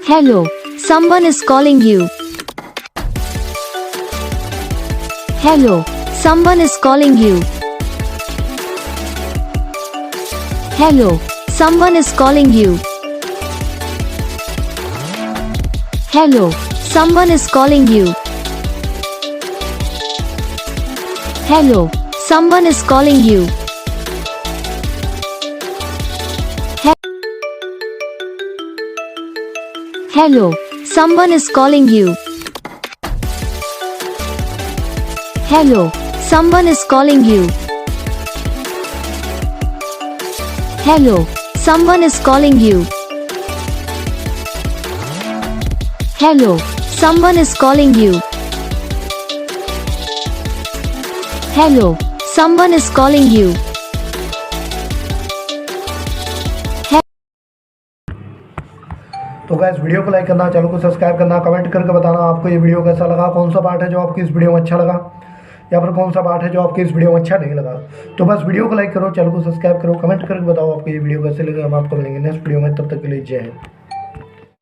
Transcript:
Hello, someone is calling you. Hello, someone is calling you. Hello, someone is calling you. Hello, someone is calling you. Hello, someone is calling you. Hello, someone is calling you. Hello, someone is calling you. Hello, someone is calling you. Hello, someone is calling you. Hello, someone is calling you. तो guys video को like करना, channel को subscribe करना, comment करके बताना आपको ये video कैसा लगा, कौन सा पार्ट है जो आपकी इस वीडियो में अच्छा लगा या फिर कौन सा पार्ट है जो आपकी इस वीडियो में अच्छा नहीं लगा। तो बस वीडियो को लाइक करो, चैनल को सब्सक्राइब करो, कमेंट करके बताओ आपको ये वीडियो कैसे लगा। हम आपको मिलेंगे नेक्स्ट वीडियो में, तब तक के लिए जय हिंद।